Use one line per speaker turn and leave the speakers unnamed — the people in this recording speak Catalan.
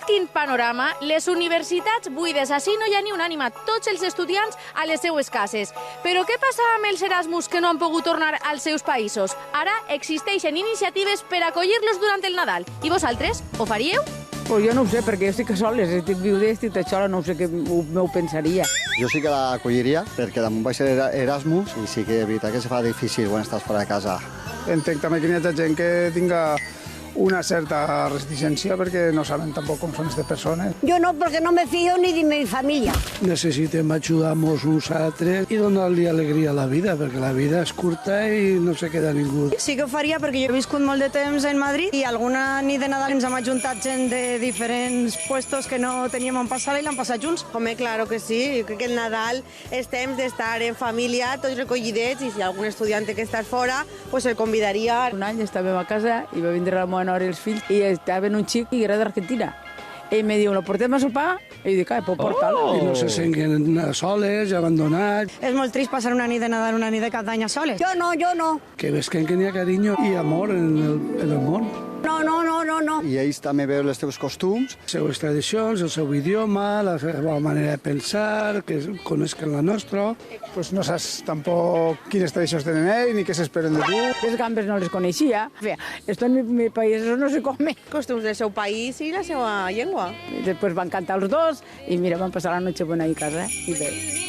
quin panorama, les universitats buides, així no hi ha ni una ànima, tots els estudiants a les seues cases. Però què passa amb els Erasmus que no han pogut tornar als seus països? Ara existeixen iniciatives per acollir-los durant el Nadal. I vosaltres, ho faríeu?
Pues jo no ho sé, perquè jo estic sola, estic viuda, estic sola, no sé què m'ho pensaria.
Jo sí que l'acolliria, perquè damunt vaig ser Erasmus i sí que és veritat que se fa difícil quan estàs fora de casa.
Entenc també que hi ha gent que tinga una certa reticència perquè no saben tampoc com són aquestes persones.
Yo no, porque no me fío ni de mi familia.
Necessitem ajudar-nos uns altres i donar-li alegria a la vida, perquè la vida és curta i no se queda ningú.
Sí que ho faria perquè jo he viscut molt de temps en Madrid i alguna nit de Nadal ens hem ajuntat gent de diferents puestos que no teníem on passar i l'han passat junts.
Home, claro que sí. Jo crec que el Nadal és temps d'estar en família, tots recollidets, i si algun estudiant que està fora, pues el convidaria.
Un any estàvem a casa i va vindre la meva nora i els fills i estaven un xic i era d'Argentina. Ell me diu, ¿lo portem a sopar? I dic, pues porta'l.
I no se senten soles, abandonats.
És molt trist passar una nit de Nadal, una nit de Cap d'Any a soles.
Yo no.
Que vesquen que n'hi ha carinyo i amor en el món.
No.
I ells també veuen els teus costums.
Les seues tradicions, el seu idioma, la seva manera de pensar, que coneixen la nostra.
Pues no saps tampoc quines tradicions tenen ells ni què s'esperen de tu.
Les gambes no les coneixia. Esto en mi país eso no se come.
Costums del seu país i la seva llengua.
Després van cantar els dos i mira, van passar la noche buena a casa i bé.